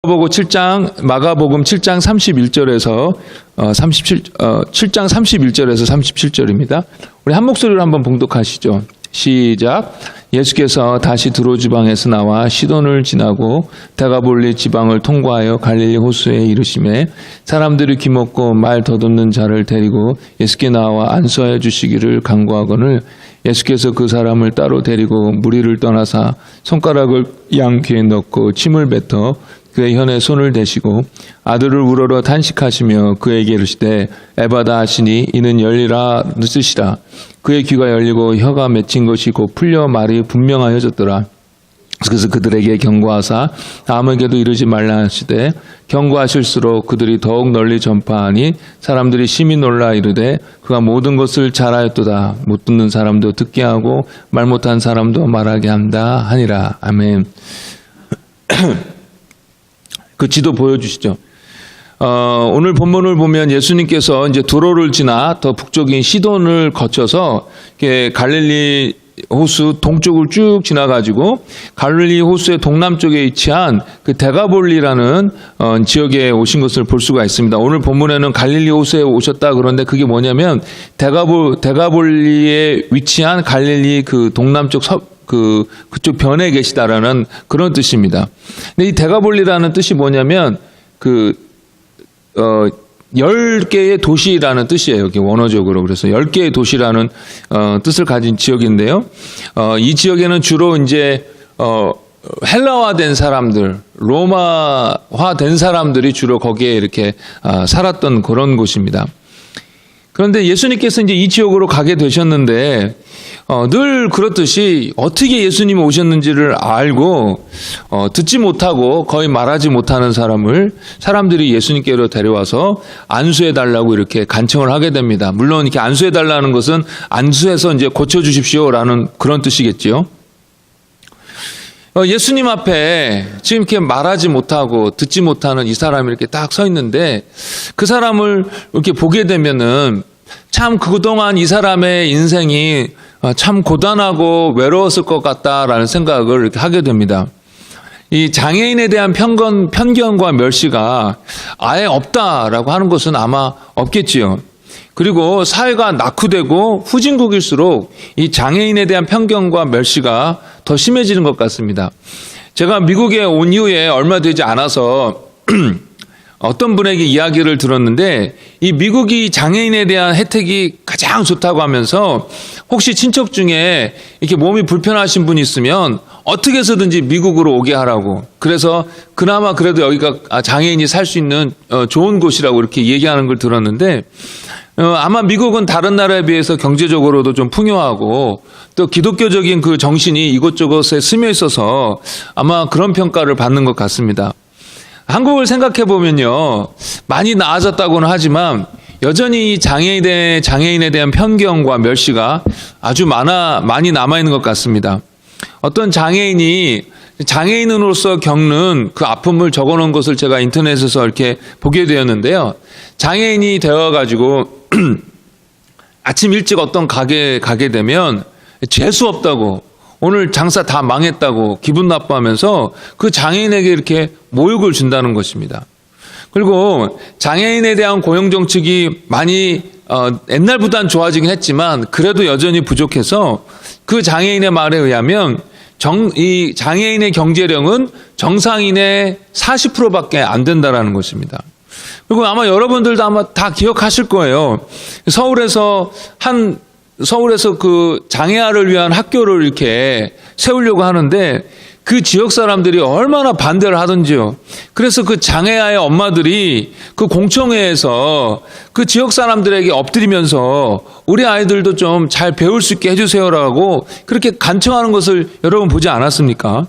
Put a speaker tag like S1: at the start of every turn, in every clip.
S1: 마가복음 7장 31절에서 7장 31절에서 37절입니다. 우리 한 목소리로 한번 봉독하시죠. 시작. 예수께서 다시 두로 지방에서 나와 시돈을 지나고 데가볼리 지방을 통과하여 갈릴리 호수에 이르시매 사람들이 귀먹고 말 더듬는 자를 데리고 예수께 나와 안수하여 주시기를 간구하거늘 예수께서 그 사람을 따로 데리고 무리를 떠나사 손가락을 양 귀에 넣고 침을 뱉어 그의 혀에 손을 대시고 아들을 우러러 탄식하시며 그에게 이르시되 에바다 하시니 이는 열리라 쓰시라. 그의 귀가 열리고 혀가 맺힌 것이 곧 풀려 말이 분명하여졌더라. 그래서 그들에게 경고하사 아무에게도 이르지 말라 하시되 경고하실수록 그들이 더욱 널리 전파하니 사람들이 심히 놀라 이르되 그가 모든 것을 잘하였도다. 못 듣는 사람도 듣게 하고 말 못한 사람도 말하게 한다 하니라. 아멘. 그 지도 보여주시죠. 오늘 본문을 보면 예수님께서 이제 두로를 지나 더 북쪽인 시돈을 거쳐서 갈릴리 호수 동쪽을 쭉 지나가지고 갈릴리 호수의 동남쪽에 위치한 그 데가볼리라는 지역에 오신 것을 볼 수가 있습니다. 오늘 본문에는 갈릴리 호수에 오셨다 그런데 그게 뭐냐면 데가볼리에 위치한 갈릴리 그 동남쪽 그쪽 변에 계시다라는 그런 뜻입니다. 근데 이 데가볼리라는 뜻이 뭐냐면 10개의 도시라는 뜻이에요. 여기 원어적으로. 그래서 10개의 도시라는 뜻을 가진 지역인데요. 이 지역에는 주로 이제 헬라화된 사람들, 로마화된 사람들이 주로 거기에 이렇게 살았던 그런 곳입니다. 그런데 예수님께서 이제 이 지역으로 가게 되셨는데 늘 그렇듯이 어떻게 예수님이 오셨는지를 알고 듣지 못하고 거의 말하지 못하는 사람들이 예수님께로 데려와서 안수해달라고 이렇게 간청을 하게 됩니다. 물론 이렇게 안수해달라는 것은 안수해서 이제 고쳐주십시오라는 그런 뜻이겠지요. 예수님 앞에 지금 이렇게 말하지 못하고 듣지 못하는 이 사람이 이렇게 딱 서 있는데 그 사람을 이렇게 보게 되면은 참 그동안 이 사람의 인생이 참 고단하고 외로웠을 것 같다라는 생각을 이렇게 하게 됩니다. 이 장애인에 대한 편견과 멸시가 아예 없다라고 하는 것은 아마 없겠지요. 그리고 사회가 낙후되고 후진국일수록 이 장애인에 대한 편견과 멸시가 더 심해지는 것 같습니다. 제가 미국에 온 이후에 얼마 되지 않아서 어떤 분에게 이야기를 들었는데 이 미국이 장애인에 대한 혜택이 가장 좋다고 하면서 혹시 친척 중에 이렇게 몸이 불편하신 분이 있으면 어떻게 해서든지 미국으로 오게 하라고, 그래서 그나마 그래도 여기가 장애인이 살 수 있는 좋은 곳이라고 이렇게 얘기하는 걸 들었는데 아마 미국은 다른 나라에 비해서 경제적으로도 좀 풍요하고 또 기독교적인 그 정신이 이곳저곳에 스며 있어서 아마 그런 평가를 받는 것 같습니다. 한국을 생각해 보면요, 많이 나아졌다고는 하지만 여전히 이 장애인에 대한 편견과 멸시가 아주 많이 남아있는 것 같습니다. 어떤 장애인으로서 겪는 그 아픔을 적어놓은 것을 제가 인터넷에서 이렇게 보게 되었는데요. 장애인이 되어가지고 아침 일찍 어떤 가게에 가게 되면 재수 없다고, 오늘 장사 다 망했다고 기분 나빠하면서 그 장애인에게 이렇게 모욕을 준다는 것입니다. 그리고 장애인에 대한 고용정책이 많이 옛날보다는 좋아지긴 했지만 그래도 여전히 부족해서 그 장애인의 말에 의하면 이 장애인의 경제력은 정상인의 40%밖에 안 된다라는 것입니다. 그리고 아마 여러분들도 아마 다 기억하실 거예요. 서울에서 그 장애아를 위한 학교를 이렇게 세우려고 하는데 그 지역 사람들이 얼마나 반대를 하던지요. 그래서 그 장애아의 엄마들이 그 공청회에서 그 지역 사람들에게 엎드리면서 우리 아이들도 좀 잘 배울 수 있게 해주세요라고 그렇게 간청하는 것을 여러분 보지 않았습니까?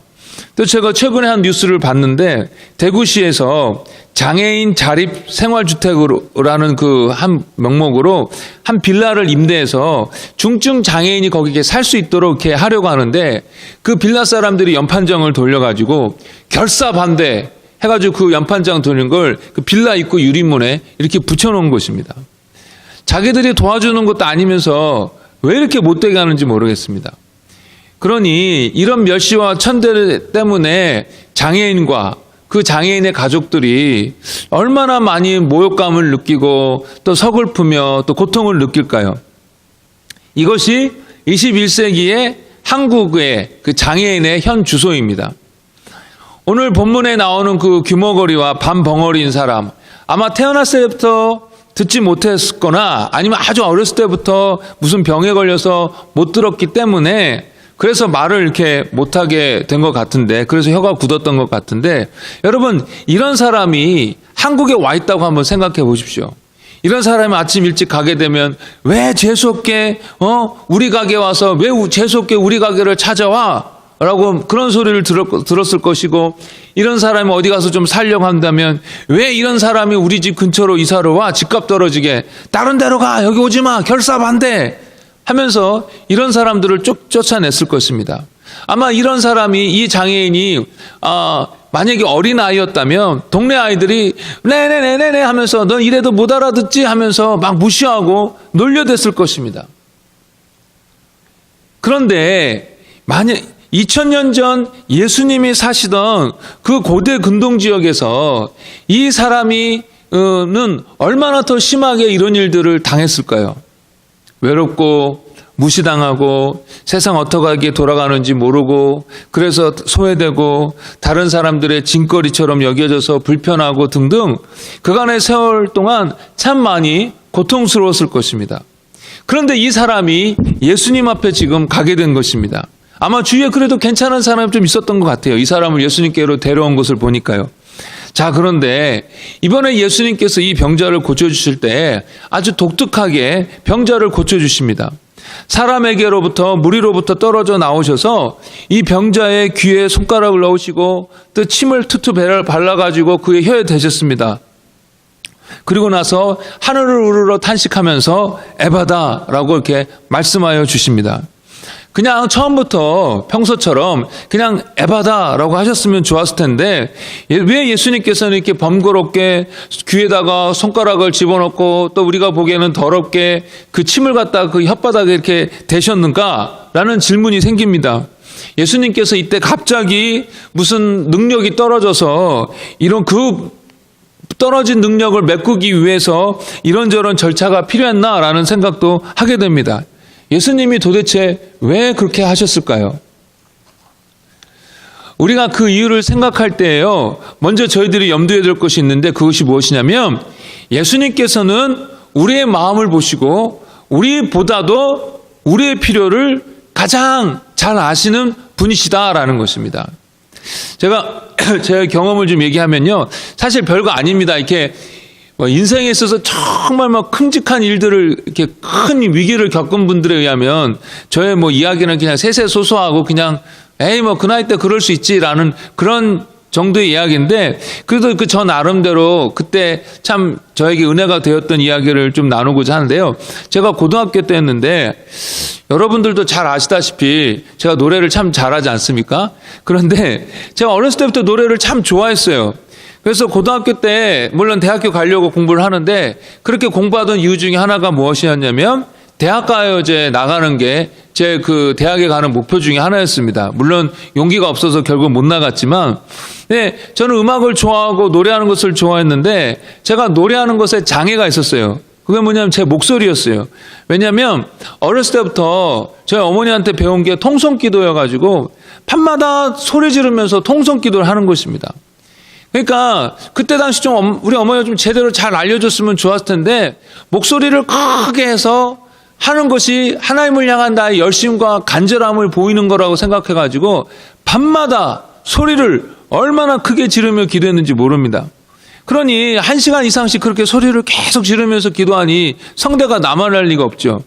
S1: 또 제가 최근에 한 뉴스를 봤는데 대구시에서 장애인 자립 생활주택이라는 그 한 명목으로 한 빌라를 임대해서 중증 장애인이 거기에 살 수 있도록 이렇게 하려고 하는데 그 빌라 사람들이 연판장을 돌려가지고 결사 반대 해가지고 그 연판장 돌린 걸 그 빌라 입구 유리문에 이렇게 붙여놓은 것입니다. 자기들이 도와주는 것도 아니면서 왜 이렇게 못되게 하는지 모르겠습니다. 그러니 이런 멸시와 천대 때문에 장애인과 그 장애인의 가족들이 얼마나 많이 모욕감을 느끼고 또 서글프며 또 고통을 느낄까요? 이것이 21세기의 한국의 그 장애인의 현 주소입니다. 오늘 본문에 나오는 그 규모거리와 반벙어리인 사람, 아마 태어났을 때부터 듣지 못했거나 아니면 아주 어렸을 때부터 무슨 병에 걸려서 못 들었기 때문에 그래서 말을 이렇게 못하게 된 것 같은데, 그래서 혀가 굳었던 것 같은데, 여러분, 이런 사람이 한국에 와 있다고 한번 생각해 보십시오. 이런 사람이 아침 일찍 가게 되면 왜 재수없게 우리 가게 와서 왜 재수없게 우리 가게를 찾아와? 라고 그런 소리를 들었을 것이고, 이런 사람이 어디 가서 좀 살려고 한다면 왜 이런 사람이 우리 집 근처로 이사를 와? 집값 떨어지게. 다른 데로 가. 여기 오지 마. 결사 반대. 하면서 이런 사람들을 쫓아냈을 것입니다. 아마 이런 사람이, 이 장애인이 만약에 어린아이였다면 동네 아이들이 네네네네 하면서 넌 이래도 못 알아듣지 하면서 막 무시하고 놀려댔을 것입니다. 그런데 만약 2000년 전 예수님이 사시던 그 고대 근동 지역에서 이 사람이 는 얼마나 더 심하게 이런 일들을 당했을까요? 외롭고 무시당하고 세상 어떻게 돌아가는지 모르고 그래서 소외되고 다른 사람들의 짐거리처럼 여겨져서 불편하고 등등 그간의 세월 동안 참 많이 고통스러웠을 것입니다. 그런데 이 사람이 예수님 앞에 지금 가게 된 것입니다. 아마 주위에 그래도 괜찮은 사람이 좀 있었던 것 같아요. 이 사람을 예수님께로 데려온 것을 보니까요. 자, 그런데 이번에 예수님께서 이 병자를 고쳐주실 때 아주 독특하게 병자를 고쳐주십니다. 사람에게로부터 무리로부터 떨어져 나오셔서 이 병자의 귀에 손가락을 넣으시고 또 침을 투투 발라가지고 그의 혀에 대셨습니다. 그리고 나서 하늘을 우러러 탄식하면서 에바다라고 이렇게 말씀하여 주십니다. 그냥 처음부터 평소처럼 그냥 에바다라고 하셨으면 좋았을 텐데 왜 예수님께서는 이렇게 번거롭게 귀에다가 손가락을 집어넣고 또 우리가 보기에는 더럽게 그 침을 갖다 그 혓바닥에 이렇게 대셨는가라는 질문이 생깁니다. 예수님께서 이때 갑자기 무슨 능력이 떨어져서 이런 그 떨어진 능력을 메꾸기 위해서 이런저런 절차가 필요했나라는 생각도 하게 됩니다. 예수님이 도대체 왜 그렇게 하셨을까요? 우리가 그 이유를 생각할 때에요, 먼저 저희들이 염두에 둘 것이 있는데 그것이 무엇이냐면 예수님께서는 우리의 마음을 보시고 우리보다도 우리의 필요를 가장 잘 아시는 분이시다라는 것입니다. 제가 제 경험을 좀 얘기하면요, 사실 별거 아닙니다. 이렇게 인생에 있어서 정말 큼직한 일들을 이렇게 큰 위기를 겪은 분들에 의하면 저의 이야기는 그냥 세세소소하고 그냥 에이 그 나이 때 그럴 수 있지라는 그런 정도의 이야기인데, 그래도 그 저 나름대로 그때 참 저에게 은혜가 되었던 이야기를 좀 나누고자 하는데요. 제가 고등학교 때였는데 여러분들도 잘 아시다시피 제가 노래를 참 잘하지 않습니까? 그런데 제가 어렸을 때부터 노래를 참 좋아했어요. 그래서 고등학교 때 물론 대학교 가려고 공부를 하는데 그렇게 공부하던 이유 중에 하나가 무엇이었냐면 대학가요제 나가는 게 제 그 대학에 가는 목표 중에 하나였습니다. 물론 용기가 없어서 결국 못 나갔지만, 네, 저는 음악을 좋아하고 노래하는 것을 좋아했는데 제가 노래하는 것에 장애가 있었어요. 그게 뭐냐면 제 목소리였어요. 왜냐하면 어렸을 때부터 저희 어머니한테 배운 게 통성기도여가지고 밤마다 소리 지르면서 통성기도를 하는 것입니다. 그러니까 그때 당시 좀 우리 어머니가 좀 제대로 잘 알려줬으면 좋았을 텐데 목소리를 크게 해서 하는 것이 하나님을 향한 나의 열심과 간절함을 보이는 거라고 생각해가지고 밤마다 소리를 얼마나 크게 지르며 기도했는지 모릅니다. 그러니 1시간 이상씩 그렇게 소리를 계속 지르면서 기도하니 성대가 남아날 리가 없죠.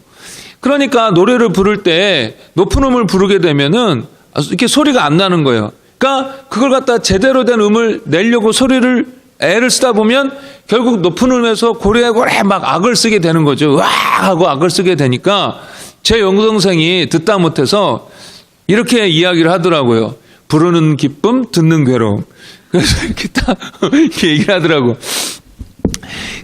S1: 그러니까 노래를 부를 때 높은 음을 부르게 되면은 이렇게 소리가 안 나는 거예요. 그러니까 그걸 갖다 제대로 된 음을 내려고 소리를 애를 쓰다 보면 결국 높은 음에서 고래고래 막 악을 쓰게 되는 거죠. 으악 하고 악을 쓰게 되니까 제 여동생이 듣다 못해서 이렇게 이야기를 하더라고요. 부르는 기쁨, 듣는 괴로움. 그래서 이렇게 딱 이렇게 얘기를 하더라고.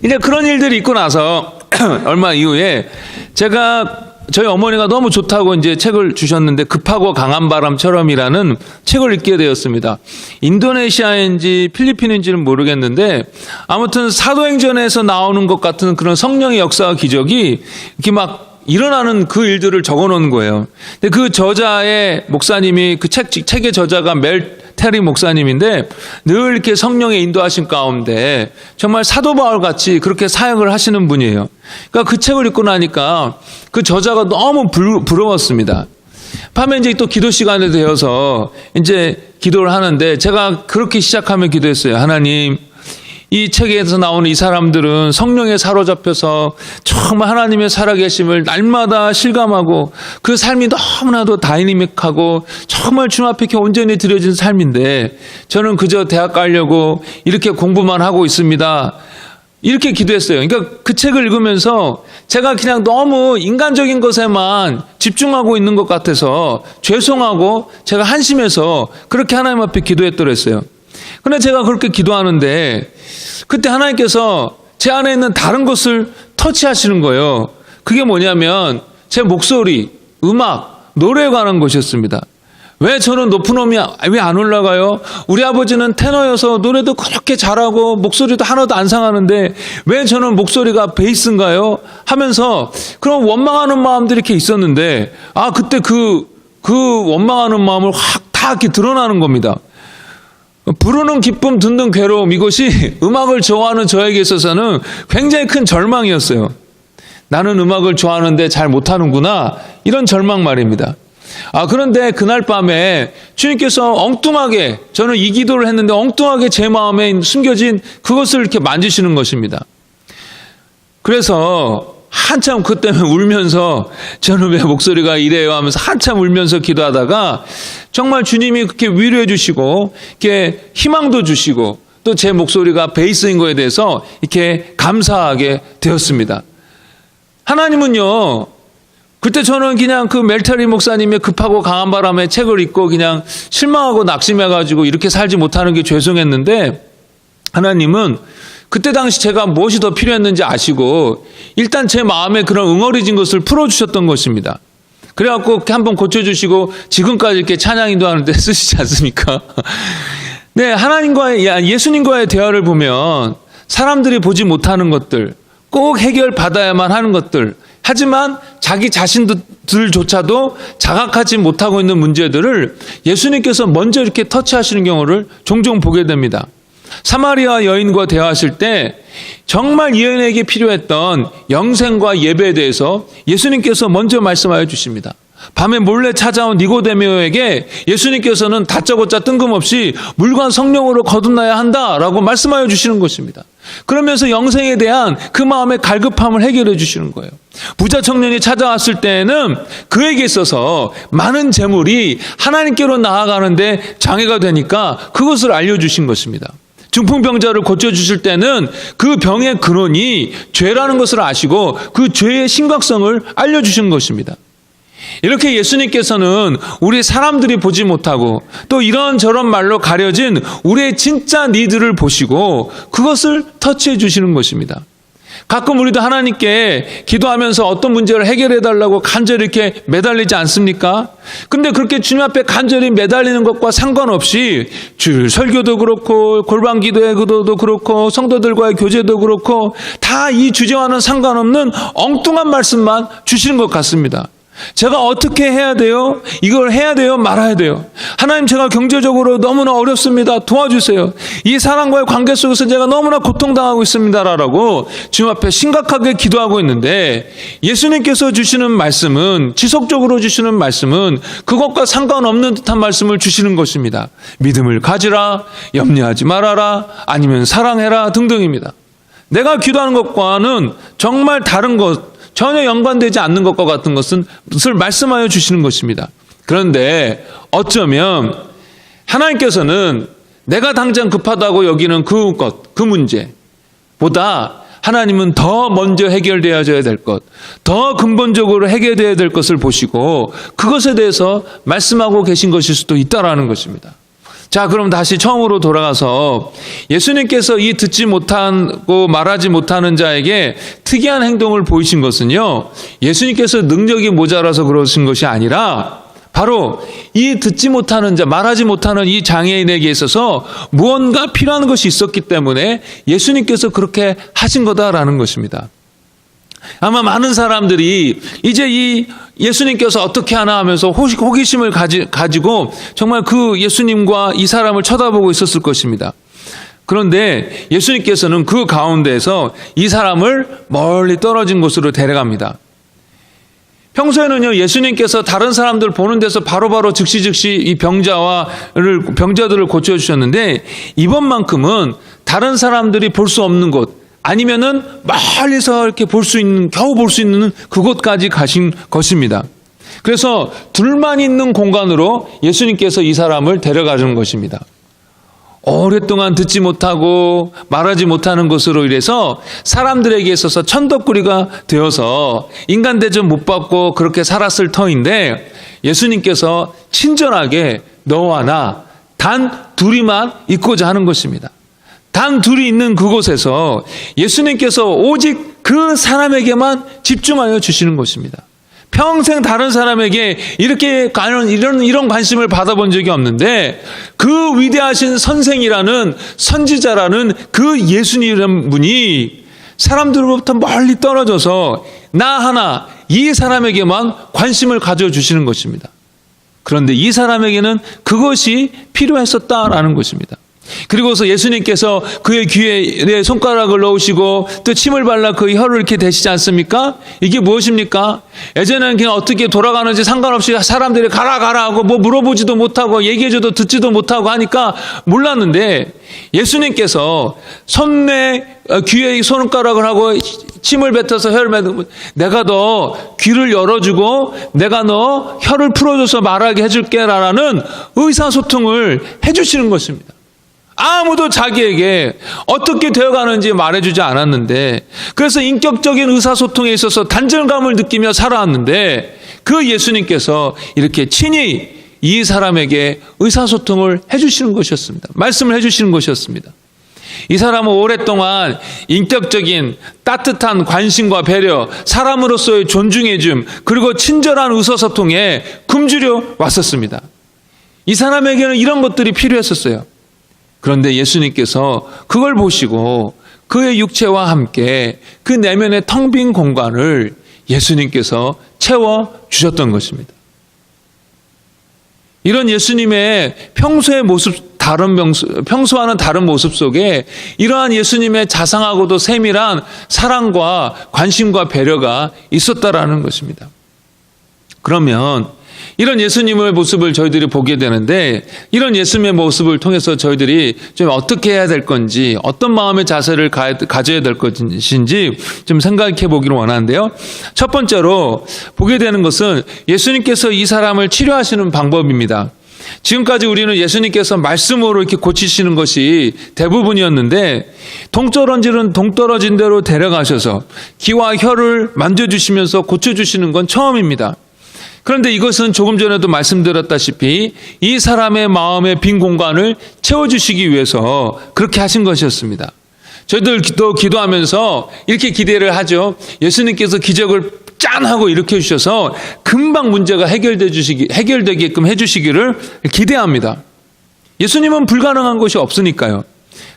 S1: 이제 그런 일들이 있고 나서 얼마 이후에 제가 저희 어머니가 너무 좋다고 이제 책을 주셨는데 급하고 강한 바람처럼이라는 책을 읽게 되었습니다. 인도네시아인지 필리핀인지는 모르겠는데 아무튼 사도행전에서 나오는 것 같은 그런 성령의 역사와 기적이 이렇게 막 일어나는 그 일들을 적어 놓은 거예요. 근데 그 저자의 목사님이 그 책의 저자가 멜 테리 목사님인데 늘 이렇게 성령의 인도하신 가운데 정말 사도 바울 같이 그렇게 사역을 하시는 분이에요. 그러니까 그 책을 읽고 나니까 그 저자가 너무 부러웠습니다. 밤에 이제 또 기도 시간에 되어서 이제 기도를 하는데 제가 그렇게 시작하며 기도했어요. 하나님, 이 책에서 나오는 이 사람들은 성령에 사로잡혀서 정말 하나님의 살아계심을 날마다 실감하고 그 삶이 너무나도 다이내믹하고 정말 주님 앞에 이렇게 온전히 드려진 삶인데 저는 그저 대학 가려고 이렇게 공부만 하고 있습니다. 이렇게 기도했어요. 그러니까 그 책을 읽으면서 제가 그냥 너무 인간적인 것에만 집중하고 있는 것 같아서 죄송하고 제가 한심해서 그렇게 하나님 앞에 기도했더랬어요. 근데 제가 그렇게 기도하는데 그때 하나님께서 제 안에 있는 다른 것을 터치하시는 거예요. 그게 뭐냐면 제 목소리, 음악, 노래에 관한 것이었습니다. 왜 저는 높은 음이 왜 안 올라가요? 우리 아버지는 테너여서 노래도 그렇게 잘하고 목소리도 하나도 안 상하는데 왜 저는 목소리가 베이스인가요? 하면서 그런 원망하는 마음들이 이렇게 있었는데 그때 그 원망하는 마음을 확 다 이렇게 드러나는 겁니다. 부르는 기쁨 듣는 괴로움, 이것이 음악을 좋아하는 저에게 있어서는 굉장히 큰 절망이었어요. 나는 음악을 좋아하는데 잘 못하는구나, 이런 절망 말입니다. 그런데 그날 밤에 주님께서 엉뚱하게, 저는 이 기도를 했는데 엉뚱하게 제 마음에 숨겨진 그것을 이렇게 만지시는 것입니다. 그래서 한참 그 때문에 울면서 저는 왜 목소리가 이래요 하면서 한참 울면서 기도하다가 정말 주님이 그렇게 위로해 주시고 이렇게 희망도 주시고 또 제 목소리가 베이스인 거에 대해서 이렇게 감사하게 되었습니다. 하나님은요, 그때 저는 그냥 그 멜테리 목사님의 급하고 강한 바람에 책을 읽고 그냥 실망하고 낙심해가지고 이렇게 살지 못하는 게 죄송했는데 하나님은 그때 당시 제가 무엇이 더 필요했는지 아시고 일단 제 마음에 그런 응어리진 것을 풀어주셨던 것입니다. 그래갖고 한번 고쳐주시고 지금까지 이렇게 찬양 인도하는데 쓰시지 않습니까? 네, 예수님과의 대화를 보면 사람들이 보지 못하는 것들, 꼭 해결받아야만 하는 것들, 하지만 자기 자신들조차도 자각하지 못하고 있는 문제들을 예수님께서 먼저 이렇게 터치하시는 경우를 종종 보게 됩니다. 사마리아 여인과 대화하실 때 정말 이 여인에게 필요했던 영생과 예배에 대해서 예수님께서 먼저 말씀하여 주십니다. 밤에 몰래 찾아온 니고데모에게 예수님께서는 다짜고짜 뜬금없이 물과 성령으로 거듭나야 한다라고 말씀하여 주시는 것입니다. 그러면서 영생에 대한 그 마음의 갈급함을 해결해 주시는 거예요. 부자 청년이 찾아왔을 때에는 그에게 있어서 많은 재물이 하나님께로 나아가는데 장애가 되니까 그것을 알려주신 것입니다. 중풍병자를 고쳐주실 때는 그 병의 근원이 죄라는 것을 아시고 그 죄의 심각성을 알려주신 것입니다. 이렇게 예수님께서는 우리 사람들이 보지 못하고 또 이런저런 말로 가려진 우리의 진짜 니드를 보시고 그것을 터치해 주시는 것입니다. 가끔 우리도 하나님께 기도하면서 어떤 문제를 해결해 달라고 간절히 이렇게 매달리지 않습니까? 근데 그렇게 주님 앞에 간절히 매달리는 것과 상관없이 주일 설교도 그렇고 골방 기도의 기도도 그렇고 성도들과의 교제도 그렇고 다 이 주제와는 상관없는 엉뚱한 말씀만 주시는 것 같습니다. 제가 어떻게 해야 돼요? 이걸 해야 돼요? 말아야 돼요? 하나님, 제가 경제적으로 너무나 어렵습니다. 도와주세요. 이 사람과의 관계 속에서 제가 너무나 고통당하고 있습니다라고 주님 앞에 심각하게 기도하고 있는데 예수님께서 주시는 말씀은, 지속적으로 주시는 말씀은 그것과 상관없는 듯한 말씀을 주시는 것입니다. 믿음을 가지라, 염려하지 말아라, 아니면 사랑해라 등등입니다. 내가 기도하는 것과는 정말 다른 것, 전혀 연관되지 않는 것과 같은 것을 말씀하여 주시는 것입니다. 그런데 어쩌면 하나님께서는 내가 당장 급하다고 여기는 그 문제보다 하나님은 더 먼저 해결되어야 될 것, 더 근본적으로 해결되어야 될 것을 보시고 그것에 대해서 말씀하고 계신 것일 수도 있다라는 것입니다. 자, 그럼 다시 처음으로 돌아가서 예수님께서 이 듣지 못하고 말하지 못하는 자에게 특이한 행동을 보이신 것은요, 예수님께서 능력이 모자라서 그러신 것이 아니라 바로 이 듣지 못하는 자, 말하지 못하는 이 장애인에게 있어서 무언가 필요한 것이 있었기 때문에 예수님께서 그렇게 하신 거다라는 것입니다. 아마 많은 사람들이 이제 이 예수님께서 어떻게 하나 하면서 호기심을 가지고 정말 그 예수님과 이 사람을 쳐다보고 있었을 것입니다. 그런데 예수님께서는 그 가운데에서 이 사람을 멀리 떨어진 곳으로 데려갑니다. 평소에는요, 예수님께서 다른 사람들 보는 데서 바로바로 즉시 이 병자들을 고쳐주셨는데, 이번만큼은 다른 사람들이 볼 수 없는 곳, 아니면은 멀리서 이렇게 겨우 볼 수 있는 그곳까지 가신 것입니다. 그래서 둘만 있는 공간으로 예수님께서 이 사람을 데려가는 것입니다. 오랫동안 듣지 못하고 말하지 못하는 것으로 인해서 사람들에게 있어서 천덕꾸리가 되어서 인간 대접 못 받고 그렇게 살았을 터인데, 예수님께서 친절하게 너와 나 단 둘이만 있고자 하는 것입니다. 단 둘이 있는 그곳에서 예수님께서 오직 그 사람에게만 집중하여 주시는 것입니다. 평생 다른 사람에게 이런 관심을 받아본 적이 없는데, 그 위대하신 선생이라는, 선지자라는 그 예수님이라는 분이 사람들로부터 멀리 떨어져서 나 하나 이 사람에게만 관심을 가져주시는 것입니다. 그런데 이 사람에게는 그것이 필요했었다라는 것입니다. 그리고서 예수님께서 그의 귀에 손가락을 넣으시고 또 침을 발라 그의 혀를 이렇게 대시지 않습니까? 이게 무엇입니까? 예전에는 그냥 어떻게 돌아가는지 상관없이 사람들이 가라 하고 뭐 물어보지도 못하고 얘기해줘도 듣지도 못하고 하니까 몰랐는데, 예수님께서 귀에 손가락을 하고 침을 뱉어서 혀를 맺고, 내가 너 귀를 열어주고 내가 너 혀를 풀어줘서 말하게 해줄게 라는 의사소통을 해주시는 것입니다. 아무도 자기에게 어떻게 되어가는지 말해주지 않았는데, 그래서 인격적인 의사소통에 있어서 단절감을 느끼며 살아왔는데, 그 예수님께서 이렇게 친히 이 사람에게 의사소통을 해주시는 것이었습니다. 말씀을 해주시는 것이었습니다. 이 사람은 오랫동안 인격적인 따뜻한 관심과 배려, 사람으로서의 존중해줌, 그리고 친절한 의사소통에 굶주려 왔었습니다. 이 사람에게는 이런 것들이 필요했었어요. 그런데 예수님께서 그걸 보시고 그의 육체와 함께 그 내면의 텅 빈 공간을 예수님께서 채워주셨던 것입니다. 이런 예수님의 평소의 모습, 평소와는 다른 모습 속에 이러한 예수님의 자상하고도 세밀한 사랑과 관심과 배려가 있었다라는 것입니다. 그러면 이런 예수님의 모습을 저희들이 보게 되는데, 이런 예수님의 모습을 통해서 저희들이 좀 어떻게 해야 될 건지, 어떤 마음의 자세를 가져야 될 것인지 좀 생각해 보기를 원하는데요. 첫 번째로 보게 되는 것은 예수님께서 이 사람을 치료하시는 방법입니다. 지금까지 우리는 예수님께서 말씀으로 이렇게 고치시는 것이 대부분이었는데, 동떨어진 대로 데려가셔서 귀와 혀를 만져주시면서 고쳐주시는 건 처음입니다. 그런데 이것은 조금 전에도 말씀드렸다시피 이 사람의 마음의 빈 공간을 채워주시기 위해서 그렇게 하신 것이었습니다. 저희들도 기도하면서 이렇게 기대를 하죠. 예수님께서 기적을 짠 하고 일으켜 주셔서 금방 문제가 해결되게끔 해주시기를 기대합니다. 예수님은 불가능한 것이 없으니까요.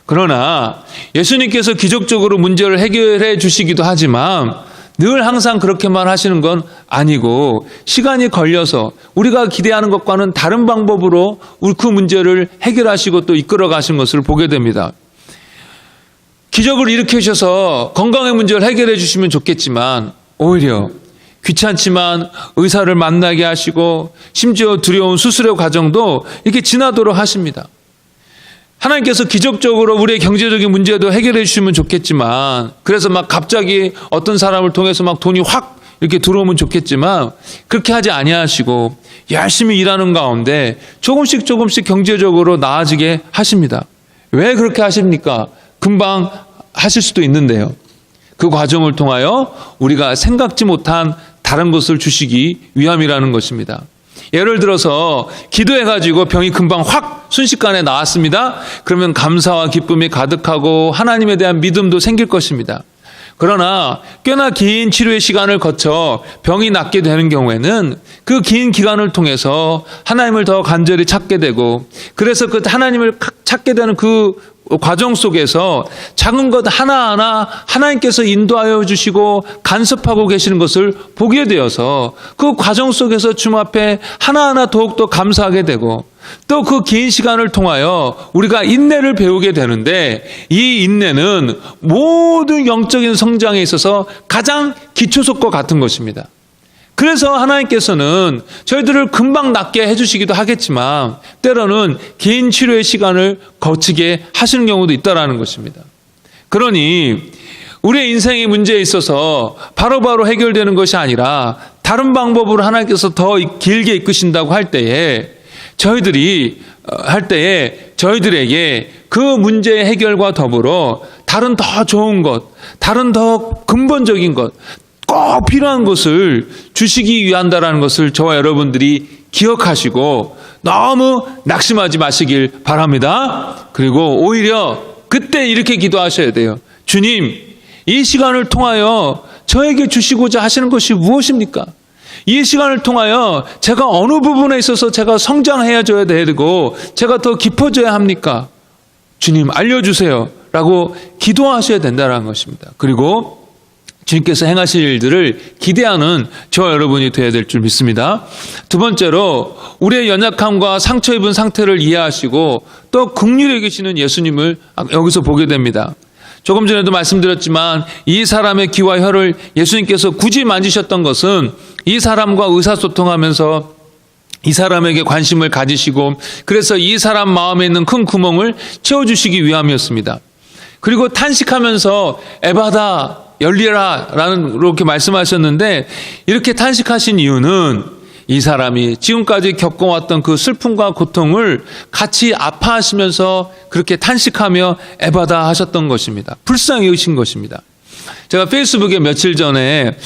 S1: 그러나 예수님께서 기적적으로 문제를 해결해 주시기도 하지만 늘 항상 그렇게만 하시는 건 아니고, 시간이 걸려서 우리가 기대하는 것과는 다른 방법으로 그 문제를 해결하시고 또 이끌어 가신 것을 보게 됩니다. 기적을 일으키셔서 건강의 문제를 해결해 주시면 좋겠지만, 오히려 귀찮지만 의사를 만나게 하시고 심지어 두려운 수술의 과정도 이렇게 지나도록 하십니다. 하나님께서 기적적으로 우리의 경제적인 문제도 해결해 주시면 좋겠지만, 그래서 막 갑자기 어떤 사람을 통해서 막 돈이 확 이렇게 들어오면 좋겠지만, 그렇게 하지 아니하시고 열심히 일하는 가운데 조금씩 경제적으로 나아지게 하십니다. 왜 그렇게 하십니까? 금방 하실 수도 있는데요. 그 과정을 통하여 우리가 생각지 못한 다른 것을 주시기 위함이라는 것입니다. 예를 들어서 기도해가지고 병이 금방 확 순식간에 나았습니다. 그러면 감사와 기쁨이 가득하고 하나님에 대한 믿음도 생길 것입니다. 그러나 꽤나 긴 치료의 시간을 거쳐 병이 낫게 되는 경우에는 그 긴 기간을 통해서 하나님을 더 간절히 찾게 되고, 그래서 그 하나님을 찾게 되는 그 과정 속에서 작은 것 하나하나 하나님께서 인도하여 주시고 간섭하고 계시는 것을 보게 되어서 그 과정 속에서 주님 앞에 하나하나 더욱더 감사하게 되고, 또 그 긴 시간을 통하여 우리가 인내를 배우게 되는데, 이 인내는 모든 영적인 성장에 있어서 가장 기초속과 같은 것입니다. 그래서 하나님께서는 저희들을 금방 낫게 해주시기도 하겠지만 때로는 긴 치료의 시간을 거치게 하시는 경우도 있다는 것입니다. 그러니 우리의 인생의 문제에 있어서 바로바로 해결되는 것이 아니라 다른 방법으로 하나님께서 더 길게 이끄신다고 할 때에 저희들에게 그 문제의 해결과 더불어 다른 더 좋은 것, 다른 더 근본적인 것, 꼭 필요한 것을 주시기 위한다라는 것을 저와 여러분들이 기억하시고 너무 낙심하지 마시길 바랍니다. 그리고 오히려 그때 이렇게 기도하셔야 돼요. 주님, 이 시간을 통하여 저에게 주시고자 하시는 것이 무엇입니까? 이 시간을 통하여 제가 어느 부분에 있어서 제가 성장해야 되고 제가 더 깊어져야 합니까? 주님, 알려주세요 라고 기도하셔야 된다는 것입니다. 그리고 주님께서 행하실 일들을 기대하는 저와 여러분이 되어야 될 줄 믿습니다. 두 번째로 우리의 연약함과 상처 입은 상태를 이해하시고 또 긍휼히 여기시는 예수님을 여기서 보게 됩니다. 조금 전에도 말씀드렸지만 이 사람의 귀와 혀를 예수님께서 굳이 만지셨던 것은 이 사람과 의사소통하면서 이 사람에게 관심을 가지시고, 그래서 이 사람 마음에 있는 큰 구멍을 채워주시기 위함이었습니다. 그리고 탄식하면서 에바다 열리라 라는 이렇게 말씀하셨는데, 이렇게 탄식하신 이유는 이 사람이 지금까지 겪어왔던 그 슬픔과 고통을 같이 아파하시면서 그렇게 탄식하며 에바다 하셨던 것입니다. 불쌍히 여기신 것입니다. 제가 페이스북에 며칠 전에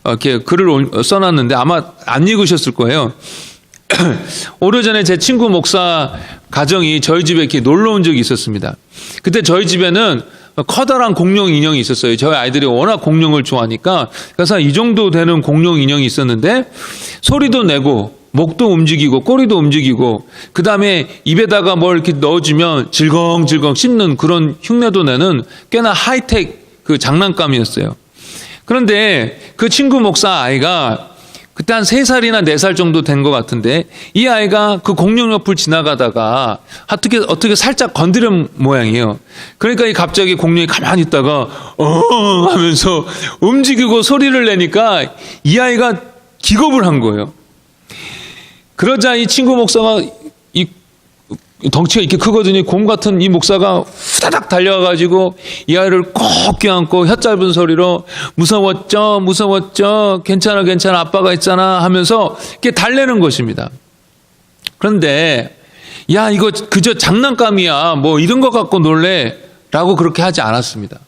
S1: 이렇게 글을 써놨는데 아마 안 읽으셨을 거예요. 오래전에 제 친구 목사 가정이 저희 집에 이렇게 놀러 온 적이 있었습니다. 그때 저희 집에는 커다란 공룡 인형이 있었어요. 저희 아이들이 워낙 공룡을 좋아하니까. 그래서 이 정도 되는 공룡 인형이 있었는데 소리도 내고 목도 움직이고 꼬리도 움직이고, 그 다음에 입에다가 뭘 이렇게 넣어주면 질겅질겅 씹는 그런 흉내도 내는 꽤나 하이텍 그 장난감이었어요. 그런데 그 친구 목사 아이가 그때 한 3살이나 4살 정도 된 것 같은데, 이 아이가 그 공룡 옆을 지나가다가 어떻게 살짝 건드린 모양이에요. 그러니까 갑자기 공룡이 가만히 있다가 하면서 움직이고 소리를 내니까 이 아이가 기겁을 한 거예요. 그러자 이 친구 목사가 덩치가 이렇게 크거든요. 곰 같은 이 목사가 후다닥 달려와가지고 이 아이를 꼭 껴안고 혀 짧은 소리로 무서웠죠? 괜찮아 아빠가 있잖아 하면서 이렇게 달래는 것입니다. 그런데 야, 이거 그저 장난감이야, 뭐 이런 거 갖고 놀래 라고 그렇게 하지 않았습니다.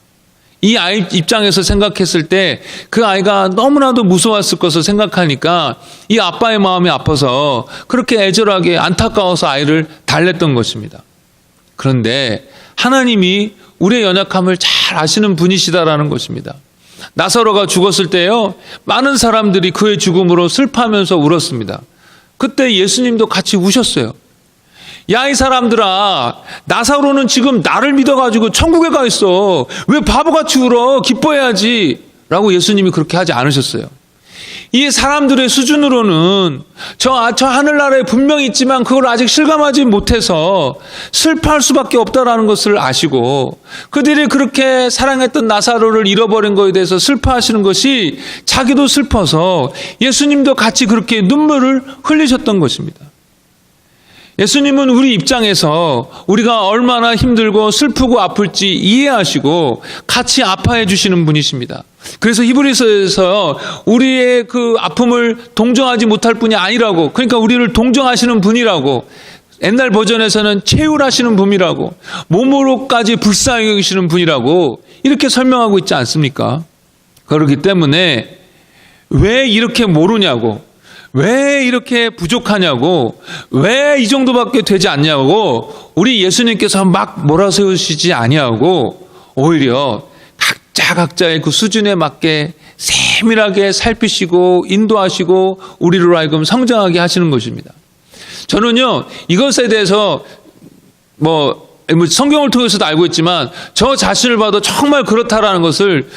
S1: 이 아이 입장에서 생각했을 때 그 아이가 너무나도 무서웠을 것을 생각하니까 이 아빠의 마음이 아파서 그렇게 애절하게 안타까워서 아이를 달랬던 것입니다. 그런데 하나님이 우리의 연약함을 잘 아시는 분이시다라는 것입니다. 나사로가 죽었을 때요, 많은 사람들이 그의 죽음으로 슬퍼하면서 울었습니다. 그때 예수님도 같이 우셨어요. 야, 이 사람들아, 나사로는 지금 나를 믿어가지고 천국에 가 있어. 왜 바보같이 울어? 기뻐해야지 라고 예수님이 그렇게 하지 않으셨어요. 이 사람들의 수준으로는 저 하늘나라에 분명히 있지만 그걸 아직 실감하지 못해서 슬퍼할 수밖에 없다라는 것을 아시고, 그들이 그렇게 사랑했던 나사로를 잃어버린 것에 대해서 슬퍼하시는 것이 자기도 슬퍼서 예수님도 같이 그렇게 눈물을 흘리셨던 것입니다. 예수님은 우리 입장에서 우리가 얼마나 힘들고 슬프고 아플지 이해하시고 같이 아파해 주시는 분이십니다. 그래서 히브리서에서 우리의 그 아픔을 동정하지 못할 뿐이 아니라고, 그러니까 우리를 동정하시는 분이라고, 옛날 버전에서는 채울하시는 분이라고, 몸으로까지 불쌍히 여기시는 분이라고 이렇게 설명하고 있지 않습니까? 그렇기 때문에 왜 이렇게 모르냐고, 왜 이렇게 부족하냐고, 왜 이 정도밖에 되지 않냐고 우리 예수님께서 막 몰아세우시지 아니하고 오히려 각자의 그 수준에 맞게 세밀하게 살피시고 인도하시고 우리로 하여금 성장하게 하시는 것입니다. 저는요, 이것에 대해서 성경을 통해서도 알고 있지만 저 자신을 봐도 정말 그렇다라는 것을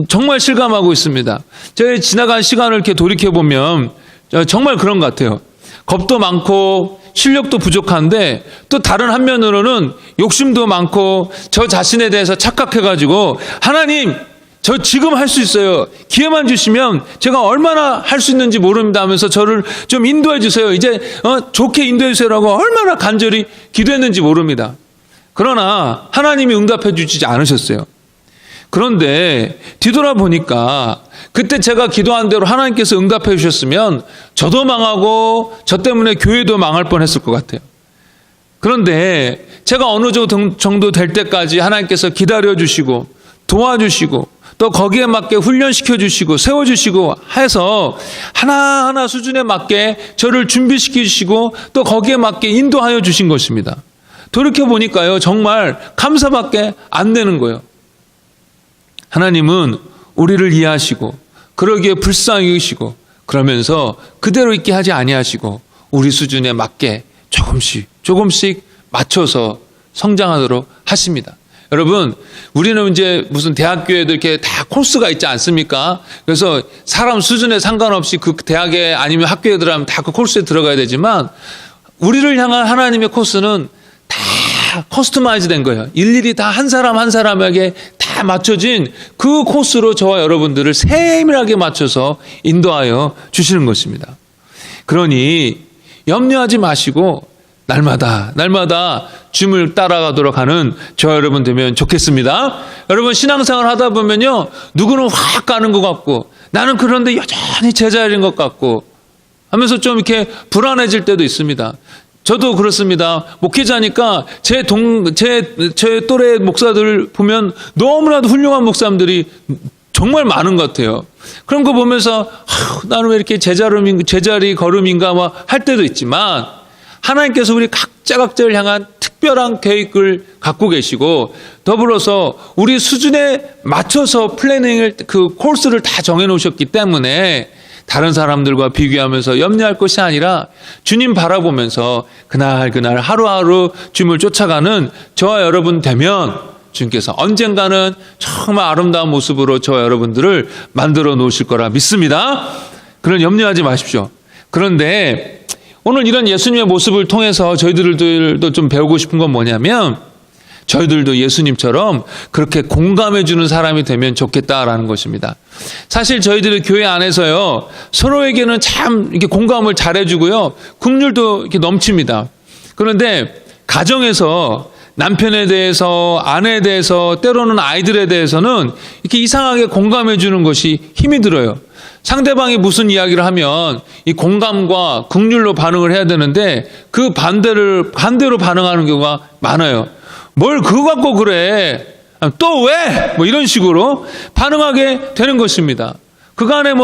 S1: 정말 실감하고 있습니다. 저희 지나간 시간을 이렇게 돌이켜보면 정말 그런 것 같아요. 겁도 많고 실력도 부족한데 또 다른 한면으로는 욕심도 많고 저 자신에 대해서 착각해가지고 하나님, 저 지금 할 수 있어요. 기회만 주시면 제가 얼마나 할 수 있는지 모릅니다 하면서 저를 좀 인도해 주세요. 이제 좋게 인도해 주세요라고 얼마나 간절히 기도했는지 모릅니다. 그러나 하나님이 응답해 주지 않으셨어요. 그런데 뒤돌아보니까 그때 제가 기도한 대로 하나님께서 응답해 주셨으면 저도 망하고 저 때문에 교회도 망할 뻔했을 것 같아요. 그런데 제가 어느 정도 될 때까지 하나님께서 기다려주시고 도와주시고 또 거기에 맞게 훈련시켜주시고 세워주시고 해서 하나하나 수준에 맞게 저를 준비시키시고 또 거기에 맞게 인도하여 주신 것입니다. 돌이켜보니까요, 정말 감사밖에 안 되는 거예요. 하나님은 우리를 이해하시고 그러기에 불쌍히 여기시고 그러면서 그대로 있게 하지 아니하시고 우리 수준에 맞게 조금씩 맞춰서 성장하도록 하십니다. 여러분, 우리는 이제 무슨 대학교에도 이렇게 다 코스가 있지 않습니까? 그래서 사람 수준에 상관없이 그 대학에 아니면 학교에 들어가면 다 그 코스에 들어가야 되지만 우리를 향한 하나님의 코스는 다 커스터마이즈 된 거예요. 일일이 다 한 사람 한 사람에게 다 맞춰진 그 코스로 저와 여러분들을 세밀하게 맞춰서 인도하여 주시는 것입니다. 그러니 염려하지 마시고 날마다 주님을 따라가도록 하는 저와 여러분 되면 좋겠습니다. 여러분, 신앙생활 하다 보면요, 누구는 확 가는 것 같고 나는 그런데 여전히 제자리인 것 같고 하면서 좀 이렇게 불안해질 때도 있습니다. 저도 그렇습니다. 목회자니까 제 또래 목사들을 보면 너무나도 훌륭한 목사님들이 정말 많은 것 같아요. 그런 거 보면서 나는 왜 이렇게 제자리 걸음인가 할 때도 있지만 하나님께서 우리 각자를 향한 특별한 계획을 갖고 계시고 더불어서 우리 수준에 맞춰서 플래닝을 그 코스를 다 정해 놓으셨기 때문에 다른 사람들과 비교하면서 염려할 것이 아니라 주님 바라보면서 그날 하루하루 주님을 쫓아가는 저와 여러분 되면 주님께서 언젠가는 정말 아름다운 모습으로 저와 여러분들을 만들어 놓으실 거라 믿습니다. 그런 염려하지 마십시오. 그런데 오늘 이런 예수님의 모습을 통해서 저희들도 좀 배우고 싶은 건 뭐냐면 저희들도 예수님처럼 그렇게 공감해 주는 사람이 되면 좋겠다라는 것입니다. 사실 저희들의 교회 안에서요, 서로에게는 참 이렇게 공감을 잘해주고요, 긍휼도 이렇게 넘칩니다. 그런데 가정에서 남편에 대해서, 아내에 대해서, 때로는 아이들에 대해서는 이렇게 이상하게 공감해 주는 것이 힘이 들어요. 상대방이 무슨 이야기를 하면 이 공감과 긍휼로 반응을 해야 되는데 그 반대로 반응하는 경우가 많아요. 뭘 그거 갖고 그래? 또 왜? 이런 식으로 반응하게 되는 것입니다. 그간에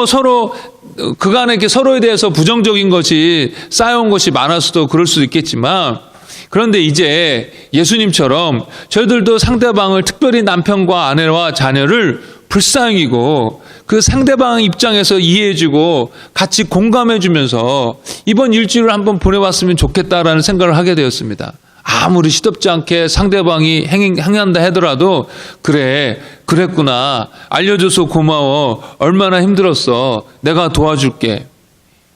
S1: 이렇게 서로에 대해서 부정적인 것이 쌓여온 것이 많아서도 그럴 수도 있겠지만 그런데 이제 예수님처럼 저희들도 상대방을 특별히 남편과 아내와 자녀를 불쌍히 여기고 그 상대방 입장에서 이해해주고 같이 공감해주면서 이번 일주일을 한번 보내봤으면 좋겠다라는 생각을 하게 되었습니다. 아무리 시덥지 않게 상대방이 행한다 하더라도 그랬구나, 알려줘서 고마워, 얼마나 힘들었어, 내가 도와줄게,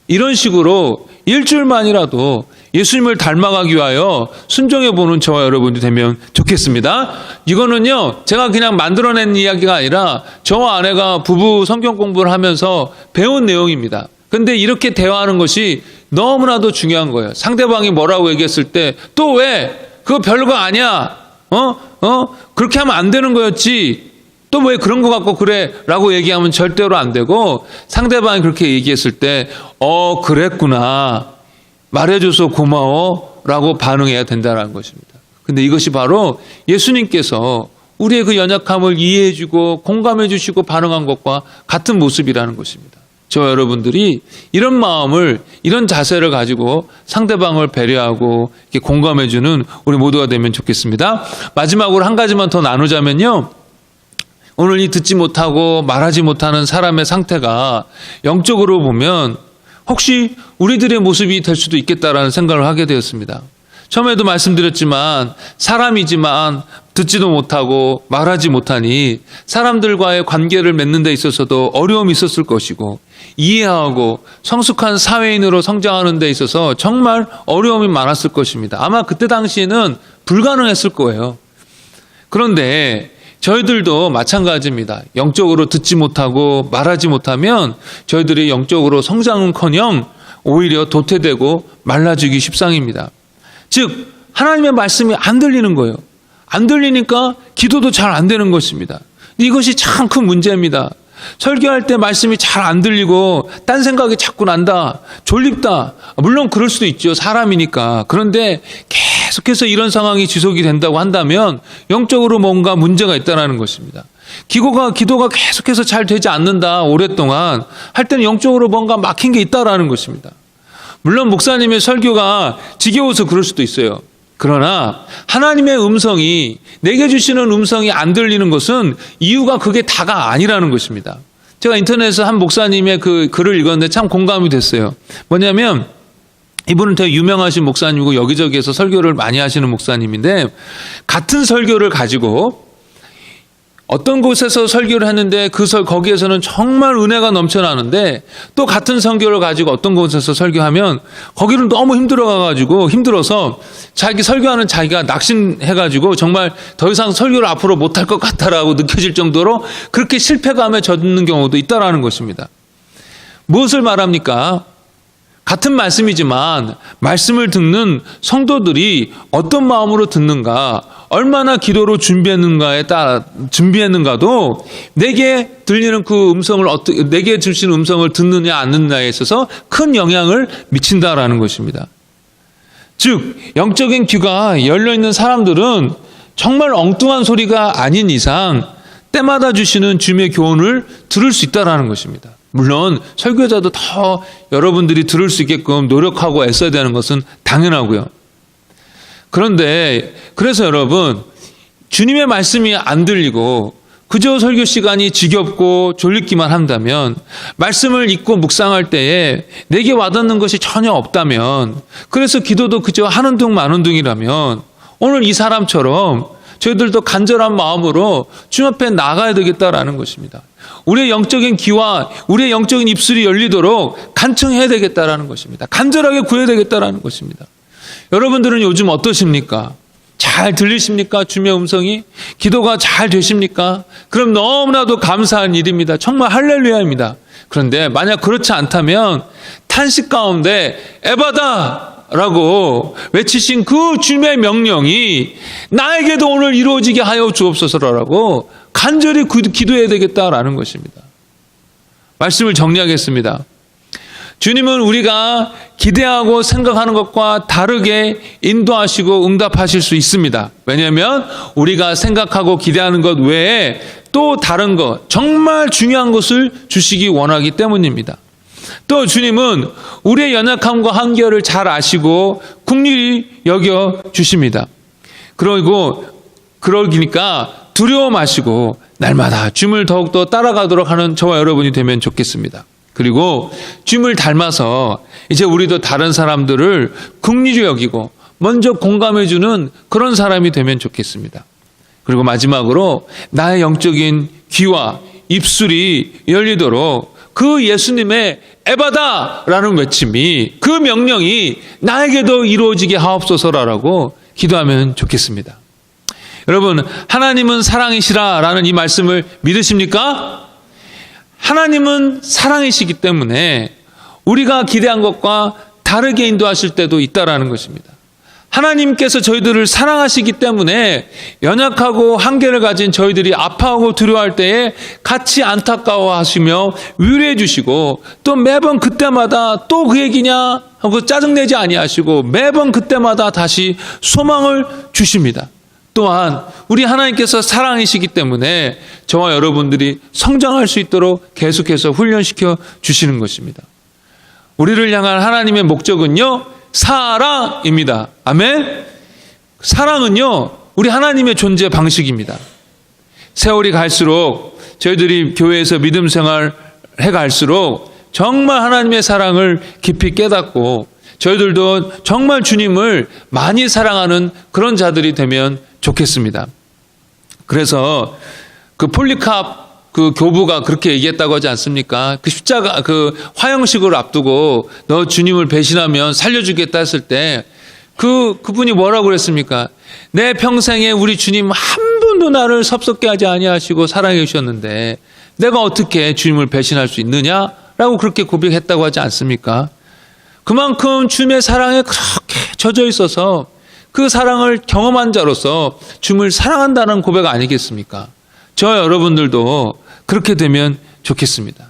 S1: 이런 식으로 일주일만이라도 예수님을 닮아가기 위하여 순종해보는 저와 여러분이 되면 좋겠습니다. 이거는요, 제가 그냥 만들어낸 이야기가 아니라 저와 아내가 부부 성경 공부를 하면서 배운 내용입니다. 근데 이렇게 대화하는 것이 너무나도 중요한 거예요. 상대방이 뭐라고 얘기했을 때 또 왜? 그거 별거 아니야. 그렇게 하면 안 되는 거였지. 또 왜 그런 거 갖고 그래? 라고 얘기하면 절대로 안 되고 상대방이 그렇게 얘기했을 때 그랬구나, 말해줘서 고마워 라고 반응해야 된다는 것입니다. 근데 이것이 바로 예수님께서 우리의 그 연약함을 이해해주고 공감해주시고 반응한 것과 같은 모습이라는 것입니다. 저와 여러분들이 이런 마음을, 이런 자세를 가지고 상대방을 배려하고 이렇게 공감해주는 우리 모두가 되면 좋겠습니다. 마지막으로 한 가지만 더 나누자면요. 오늘 이 듣지 못하고 말하지 못하는 사람의 상태가 영적으로 보면 혹시 우리들의 모습이 될 수도 있겠다라는 생각을 하게 되었습니다. 처음에도 말씀드렸지만 사람이지만 듣지도 못하고 말하지 못하니 사람들과의 관계를 맺는 데 있어서도 어려움이 있었을 것이고 이해하고 성숙한 사회인으로 성장하는 데 있어서 정말 어려움이 많았을 것입니다. 아마 그때 당시에는 불가능했을 거예요. 그런데 저희들도 마찬가지입니다. 영적으로 듣지 못하고 말하지 못하면 저희들이 영적으로 성장은커녕 오히려 도태되고 말라지기 십상입니다. 즉 하나님의 말씀이 안 들리는 거예요. 안 들리니까 기도도 잘 안 되는 것입니다. 이것이 참 큰 문제입니다. 설교할 때 말씀이 잘 안 들리고 딴 생각이 자꾸 난다, 졸립다. 물론 그럴 수도 있죠. 사람이니까. 그런데 계속해서 이런 상황이 지속이 된다고 한다면 영적으로 뭔가 문제가 있다는 것입니다. 기도가 계속해서 잘 되지 않는다, 오랫동안 할 때는 영적으로 뭔가 막힌 게 있다라는 것입니다. 물론 목사님의 설교가 지겨워서 그럴 수도 있어요. 그러나 하나님의 음성이, 내게 주시는 음성이 안 들리는 것은 이유가 그게 다가 아니라는 것입니다. 제가 인터넷에서 한 목사님의 그 글을 읽었는데 참 공감이 됐어요. 뭐냐면 이분은 되게 유명하신 목사님이고 여기저기에서 설교를 많이 하시는 목사님인데 같은 설교를 가지고 어떤 곳에서 설교를 했는데 거기에서는 정말 은혜가 넘쳐나는데 또 같은 설교를 가지고 어떤 곳에서 설교하면 거기는 너무 힘들어서 자기 설교하는 자기가 낙심해가지고 정말 더 이상 설교를 앞으로 못할 것 같다라고 느껴질 정도로 그렇게 실패감에 젖는 경우도 있다라는 것입니다. 무엇을 말합니까? 같은 말씀이지만 말씀을 듣는 성도들이 어떤 마음으로 듣는가, 얼마나 기도로 준비했는가도 내게 들리는 그 음성을 내게 주신 음성을 듣느냐 안 듣느냐에 있어서 큰 영향을 미친다라는 것입니다. 즉 영적인 귀가 열려 있는 사람들은 정말 엉뚱한 소리가 아닌 이상 때마다 주시는 주님의 교훈을 들을 수 있다라는 것입니다. 물론 설교자도 더 여러분들이 들을 수 있게끔 노력하고 애써야 되는 것은 당연하고요. 그런데 그래서 여러분, 주님의 말씀이 안 들리고 그저 설교 시간이 지겹고 졸리기만 한다면, 말씀을 읽고 묵상할 때에 내게 와닿는 것이 전혀 없다면, 그래서 기도도 그저 하는 둥 마는 둥이라면 오늘 이 사람처럼 저희들도 간절한 마음으로 주님 앞에 나가야 되겠다라는 것입니다. 우리의 영적인 귀와 우리의 영적인 입술이 열리도록 간청해야 되겠다라는 것입니다. 간절하게 구해야 되겠다라는 것입니다. 여러분들은 요즘 어떠십니까? 잘 들리십니까? 주님의 음성이? 기도가 잘 되십니까? 그럼 너무나도 감사한 일입니다. 정말 할렐루야입니다. 그런데 만약 그렇지 않다면 탄식 가운데 에바다! 라고 외치신 그 주님의 명령이 나에게도 오늘 이루어지게 하여 주옵소서라고 간절히 기도해야 되겠다라는 것입니다. 말씀을 정리하겠습니다. 주님은 우리가 기대하고 생각하는 것과 다르게 인도하시고 응답하실 수 있습니다. 왜냐하면 우리가 생각하고 기대하는 것 외에 또 다른 것, 정말 중요한 것을 주시기 원하기 때문입니다. 또 주님은 우리의 연약함과 한계를 잘 아시고 긍휼히 여겨 주십니다. 그러니까 두려워 마시고 날마다 주님을 더욱더 따라가도록 하는 저와 여러분이 되면 좋겠습니다. 그리고 주님을 닮아서 이제 우리도 다른 사람들을 긍휼히 여기고 먼저 공감해주는 그런 사람이 되면 좋겠습니다. 그리고 마지막으로 나의 영적인 귀와 입술이 열리도록 그 예수님의 에바다라는 외침이, 그 명령이 나에게도 이루어지게 하옵소서라고 기도하면 좋겠습니다. 여러분, 하나님은 사랑이시라라는 이 말씀을 믿으십니까? 하나님은 사랑이시기 때문에 우리가 기대한 것과 다르게 인도하실 때도 있다라는 것입니다. 하나님께서 저희들을 사랑하시기 때문에 연약하고 한계를 가진 저희들이 아파하고 두려워할 때에 같이 안타까워하시며 위로해 주시고, 또 매번 그때마다 또 그 얘기냐 하고 짜증내지 아니하시고 매번 그때마다 다시 소망을 주십니다. 또한 우리 하나님께서 사랑이시기 때문에 저와 여러분들이 성장할 수 있도록 계속해서 훈련시켜 주시는 것입니다. 우리를 향한 하나님의 목적은요, 사랑입니다. 아멘? 사랑은요, 우리 하나님의 존재 방식입니다. 세월이 갈수록 저희들이 교회에서 믿음 생활 해갈수록 정말 하나님의 사랑을 깊이 깨닫고 저희들도 정말 주님을 많이 사랑하는 그런 자들이 되면 좋겠습니다. 그래서 그 폴리캅 그 교부가 그렇게 얘기했다고 하지 않습니까? 그 십자가 그 화형식을 앞두고 너 주님을 배신하면 살려주겠다 했을 때 그분이 뭐라고 그랬습니까? 내 평생에 우리 주님 한 번도 나를 섭섭게 하지 아니하시고 사랑해 주셨는데 내가 어떻게 주님을 배신할 수 있느냐라고 그렇게 고백했다고 하지 않습니까? 그만큼 주님의 사랑에 그렇게 젖어 있어서 그 사랑을 경험한 자로서 주님을 사랑한다는 고백 아니겠습니까? 저 여러분들도 그렇게 되면 좋겠습니다.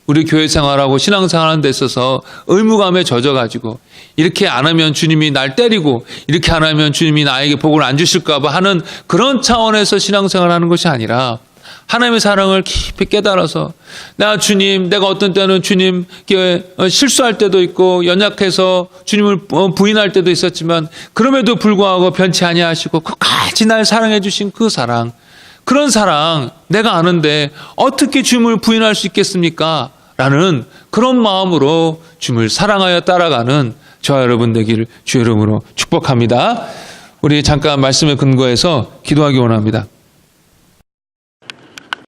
S1: 우리 교회 생활하고 신앙생활하는 데 있어서 의무감에 젖어가지고 이렇게 안 하면 주님이 날 때리고 이렇게 안 하면 주님이 나에게 복을 안 주실까 봐 하는 그런 차원에서 신앙생활하는 것이 아니라 하나님의 사랑을 깊이 깨달아서 내가 어떤 때는 주님께 실수할 때도 있고 연약해서 주님을 부인할 때도 있었지만 그럼에도 불구하고 변치 아니하시고 끝까지 날 사랑해 주신 그 사랑, 그런 사랑 내가 아는데 어떻게 주님을 부인할 수 있겠습니까? 라는 그런 마음으로 주님을 사랑하여 따라가는 저와 여러분 되기를 주의 이름으로 축복합니다. 우리 잠깐 말씀에 근거해서 기도하기 원합니다.